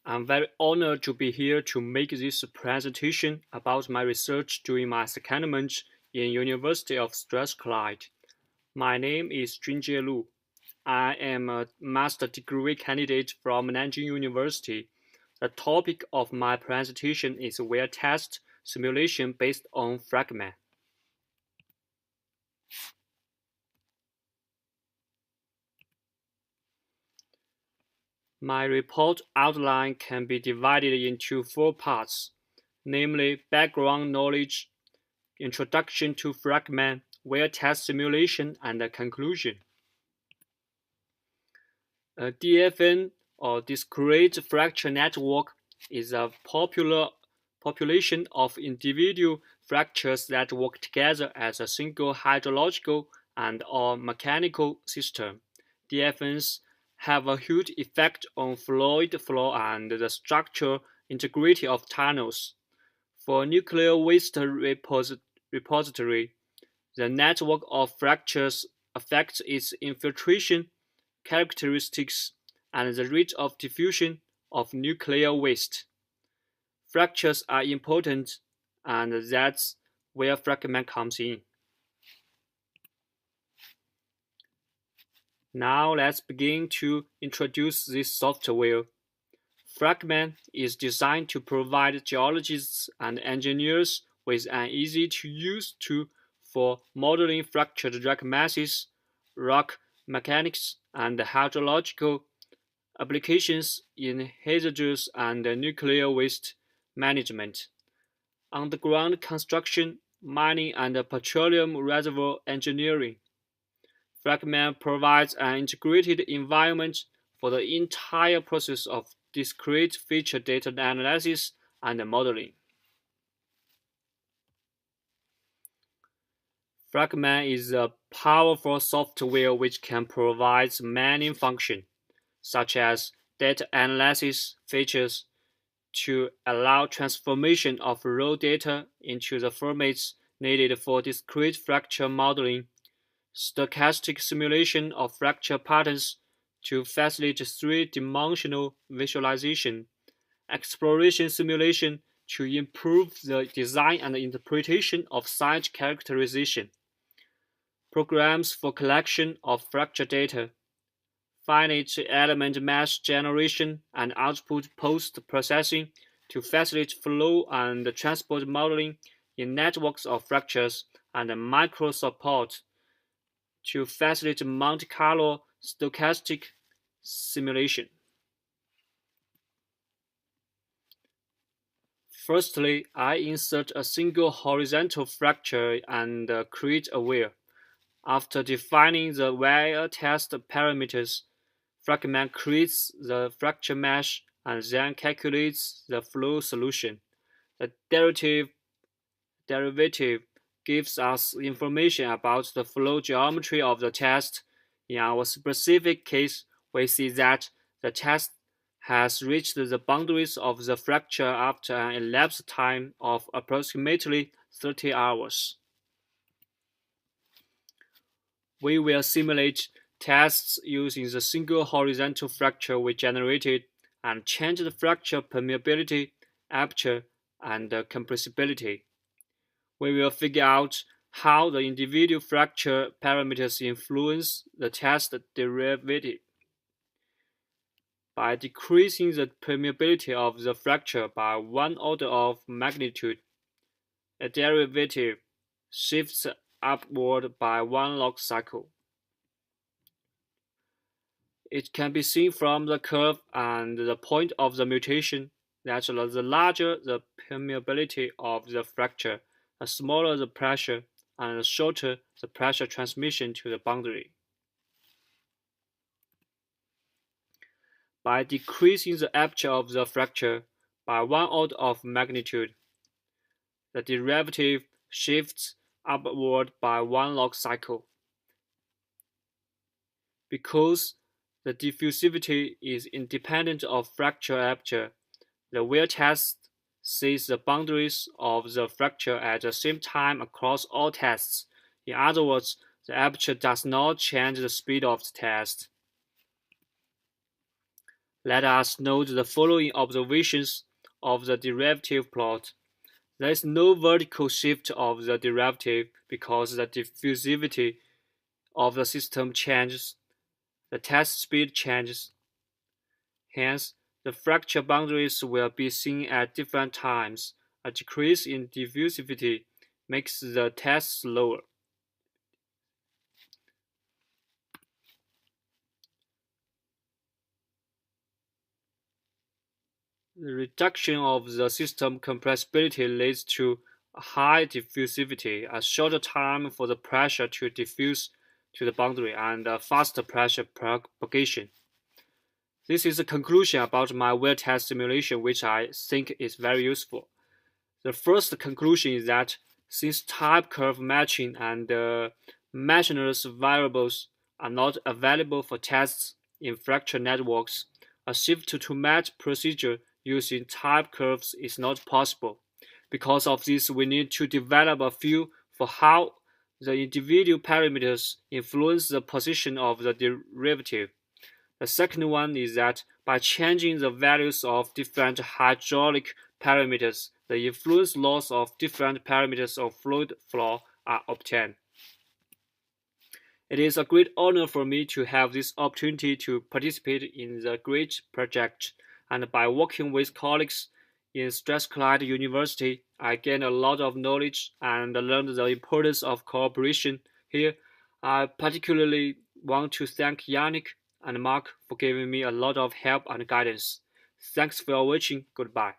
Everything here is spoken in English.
I'm very honored to be here to make this presentation about my research during my secondment in University of Strathclyde. My name is Junjie Lu. I am a master degree candidate from Nanjing University. The topic of my presentation is wear test simulation based on Fracman. My report outline can be divided into 4 parts, namely background knowledge, introduction to Fracman, wear test simulation, and a conclusion. A DFN, or discrete fracture network, is a popular population of individual fractures that work together as a single hydrological and/or mechanical system. DFNs have a huge effect on fluid flow and the structural integrity of tunnels. For nuclear waste repository, the network of fractures affects its infiltration characteristics and the rate of diffusion of nuclear waste. Fractures are important, and that's where Fracman comes in. Now let's begin to introduce this software. Fracman is designed to provide geologists and engineers with an easy-to-use tool for modeling fractured rock masses, rock mechanics, and hydrological applications in hazardous and nuclear waste management, underground construction, mining, and petroleum reservoir engineering. Fracman provides an integrated environment for the entire process of discrete feature data analysis and modeling. Fracman is a powerful software which can provide many functions, such as data analysis features to allow transformation of raw data into the formats needed for discrete fracture modeling, stochastic simulation of fracture patterns to facilitate three-dimensional visualization, exploration simulation to improve the design and interpretation of site characterization, programs for collection of fracture data, finite element mesh generation and output post-processing to facilitate flow and transport modeling in networks of fractures, and micro support to facilitate Monte Carlo stochastic simulation. Firstly, I insert a single horizontal fracture and create a wear. After defining the wear test parameters, Fracman creates the fracture mesh and then calculates the flow solution. The derivative gives us information about the flow geometry of the test. In our specific case, we see that the test has reached the boundaries of the fracture after an elapsed time of approximately 30 hours. We will simulate tests using the single horizontal fracture we generated and change the fracture permeability, aperture, and compressibility. We will figure out how the individual fracture parameters influence the test derivative. By decreasing the permeability of the fracture by 1 order of magnitude, a derivative shifts upward by 1 log cycle. It can be seen from the curve and the point of the mutation that the larger the permeability of the fracture, the smaller the pressure, and the shorter the pressure transmission to the boundary. By decreasing the aperture of the fracture by 1 order of magnitude, the derivative shifts upward by 1 log cycle. Because the diffusivity is independent of fracture aperture, the wear test sees the boundaries of the fracture at the same time across all tests. In other words, the aperture does not change the speed of the test. Let us note the following observations of the derivative plot. There is no vertical shift of the derivative because the diffusivity of the system changes, the test speed changes. Hence, the fracture boundaries will be seen at different times. A decrease in diffusivity makes the test slower. The reduction of the system compressibility leads to high diffusivity, a shorter time for the pressure to diffuse to the boundary, and a faster pressure propagation. This is a conclusion about my wear test simulation, which I think is very useful. The first conclusion is that since type curve matching and measureless variables are not available for tests in fracture networks, a shift to match procedure using type curves is not possible. Because of this, we need to develop a feel for how the individual parameters influence the position of the derivative. The second one is that by changing the values of different hydraulic parameters, the influence laws of different parameters of fluid flow are obtained. It is a great honor for me to have this opportunity to participate in the great project, and by working with colleagues in Strathclyde University, I gained a lot of knowledge and learned the importance of cooperation here. I particularly want to thank Yannick and Mark for giving me a lot of help and guidance. Thanks for watching. Goodbye.